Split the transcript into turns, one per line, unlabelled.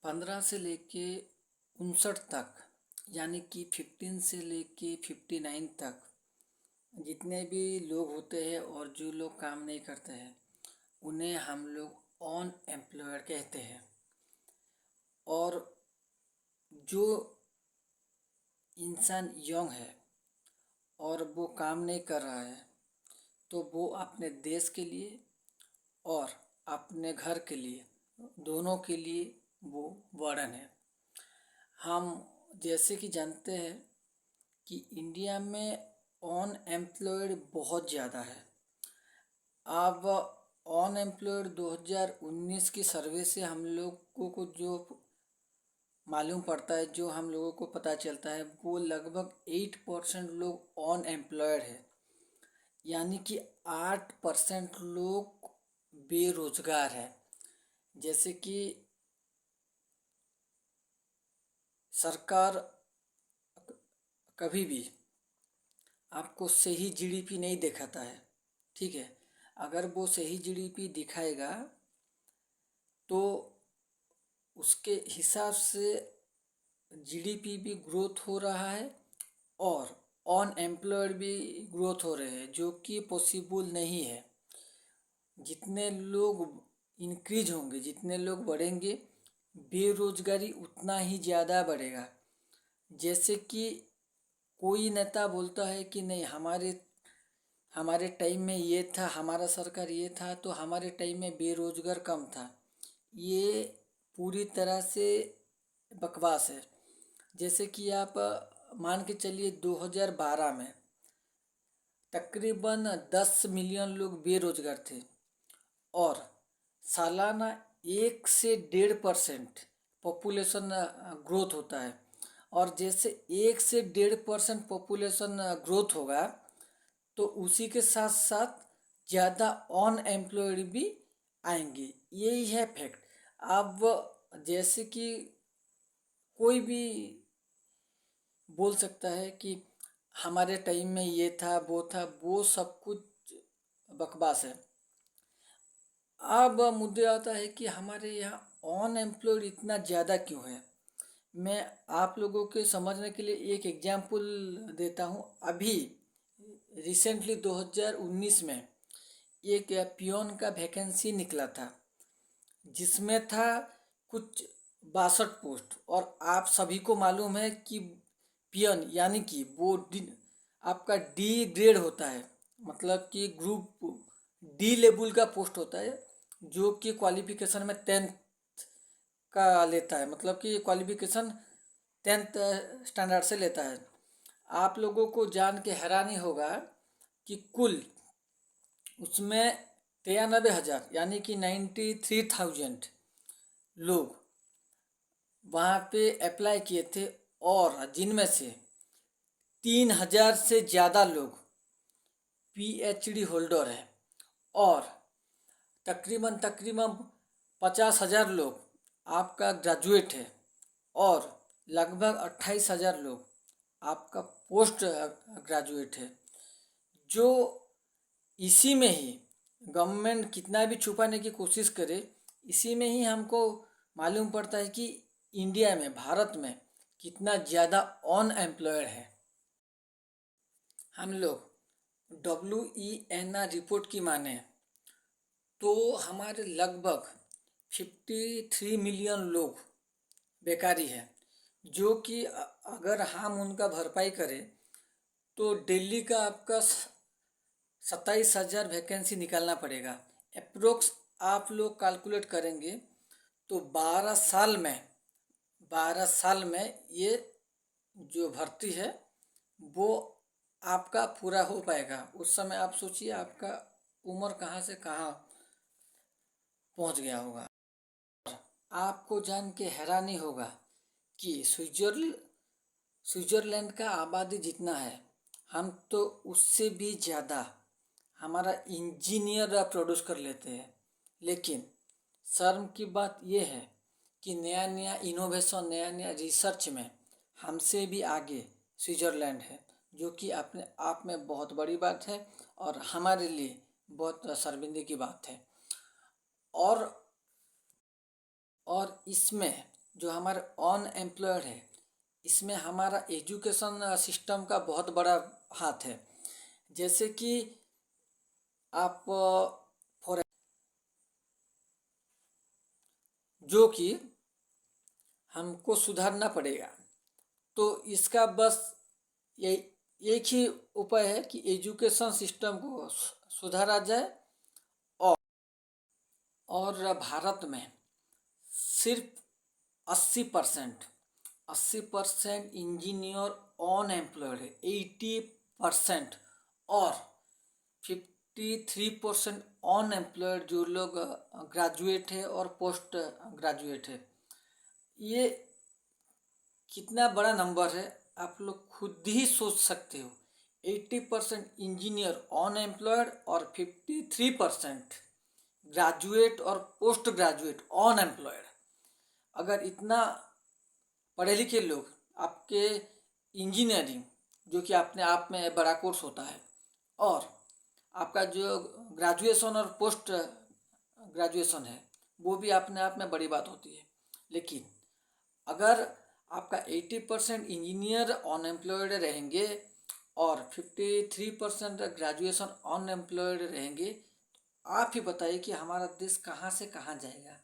15 से लेके 59 तक, यानी कि 15 से लेके 59 तक जितने भी लोग होते हैं और जो लोग काम नहीं करते हैं उन्हें हम लोग ऑन एम्प्लॉयड कहते हैं। और जो इंसान यंग है और वो काम नहीं कर रहा है तो वो अपने देश के लिए और अपने घर के लिए, दोनों के लिए वो बर्डन है। हम जैसे कि जानते हैं कि इंडिया में ऑन एम्प्लॉयड बहुत ज़्यादा है। अब ऑन एम्प्लॉयड 2019 की सर्वे से हम लोगों को जो मालूम पड़ता है, जो हम लोगों को पता चलता है, वो लगभग 8% लोग ऑन एम्प्लॉयड है, यानी कि 8% लोग बेरोजगार है। जैसे कि सरकार कभी भी आपको सही जीडीपी नहीं दिखाता है, ठीक है। अगर वो सही जीडीपी दिखाएगा तो उसके हिसाब से जीडीपी भी ग्रोथ हो रहा है और ऑन एम्प्लॉयड भी ग्रोथ हो रहे हैं, जो कि पॉसिबल नहीं है। जितने लोग इंक्रीज होंगे, जितने लोग बढ़ेंगे, बेरोजगारी उतना ही ज़्यादा बढ़ेगा। जैसे कि कोई नेता बोलता है कि नहीं, हमारे टाइम में ये था, हमारा सरकार ये था, तो हमारे टाइम में बेरोजगार कम था। ये पूरी तरह से बकवास है। जैसे कि आप मान के चलिए 2012 में तकरीबन 10 मिलियन लोग बेरोजगार थे और सालाना 1 से 1.5% पॉपुलेशन ग्रोथ होता है। और जैसे 1 से 1.5% पॉपुलेशन ग्रोथ होगा तो उसी के साथ साथ ज़्यादा ऑन एम्प्लॉयड भी आएंगे। यही है फैक्ट। अब जैसे कि कोई भी बोल सकता है कि हमारे टाइम में ये था, वो सब कुछ बकवास है। अब मुद्दे आता है कि हमारे यहाँ ऑन एम्प्लॉयड इतना ज़्यादा क्यों है। मैं आप लोगों के समझने के लिए एक एग्जाम्पल देता हूँ। अभी रिसेंटली 2019 में एक पियोन का वैकेंसी निकला था, जिसमें था कुछ 62 पोस्ट। और आप सभी को मालूम है कि पियन यानी कि वो आपका डी ग्रेड होता है, मतलब कि ग्रुप डी लेवल का पोस्ट होता है, जो कि क्वालिफिकेशन में 10th का लेता है, मतलब कि क्वालिफिकेशन 10th स्टैंडर्ड से लेता है। आप लोगों को जान के हैरानी होगा कि कुल उसमें 93,000 यानी कि 93,000 लोग वहाँ पे अप्लाई किए थे और जिनमें से 3,000 से ज़्यादा लोग पीएचडी होल्डर हैं और तकरीबन 50,000 लोग आपका ग्रेजुएट है और लगभग 28,000 लोग आपका पोस्ट ग्रेजुएट है। जो इसी में ही गवर्नमेंट कितना भी छुपाने की कोशिश करे, इसी में ही हमको मालूम पड़ता है कि इंडिया में, भारत में कितना ज़्यादा ऑन एम्प्लॉयड है। हम लोग WENR रिपोर्ट की माने तो हमारे लगभग 53 मिलियन लोग बेकारी हैं, जो कि अगर हम उनका भरपाई करें तो दिल्ली का आपका 27,000 वैकेंसी निकालना पड़ेगा। अप्रोक्स आप लोग कैलकुलेट करेंगे तो 12 साल में ये जो भर्ती है वो आपका पूरा हो पाएगा। उस समय आप सोचिए आपका उम्र कहाँ से कहाँ पहुँच गया होगा। आपको जान के हैरानी होगा कि स्विट्ज़रलैंड का आबादी जितना है, हम तो उससे भी ज़्यादा हमारा इंजीनियर प्रोड्यूस कर लेते हैं। लेकिन शर्म की बात यह है कि नया नया इनोवेशन, नया नया रिसर्च में हमसे भी आगे स्विट्ज़रलैंड है, जो कि अपने आप में बहुत बड़ी बात है और हमारे लिए बहुत शर्मिंदगी की बात है। और इसमें जो हमारे अनएम्प्लॉयड है, इसमें हमारा एजुकेशन सिस्टम का बहुत बड़ा हाथ है। जैसे कि आप फॉर जो कि हमको सुधारना पड़ेगा, तो इसका बस ये एक ही उपाय है कि एजुकेशन सिस्टम को सुधारा जाए। और भारत में सिर्फ 80% 80% इंजीनियर अनएम्प्लॉयड है, 80%, और 53% अनएम्प्लॉयड जो लोग ग्रेजुएट है और पोस्ट ग्रेजुएट है। ये कितना बड़ा नंबर है आप लोग खुद ही सोच सकते हो। 80% इंजीनियर अनएम्प्लॉयड और 53% ग्रेजुएट और पोस्ट ग्रेजुएट अनएम्प्लॉयड। अगर इतना पढ़े लिखे लोग आपके इंजीनियरिंग, जो कि अपने आप में बड़ा कोर्स होता है, और आपका जो ग्रेजुएशन और पोस्ट ग्रेजुएशन है, वो भी अपने आप में बड़ी बात होती है। लेकिन अगर आपका 80% इंजीनियर अनएम्प्लॉयड रहेंगे और 53% ग्रेजुएशन अनएम्प्लॉयड रहेंगे, आप ही बताइए कि हमारा देश कहाँ से कहाँ जाएगा।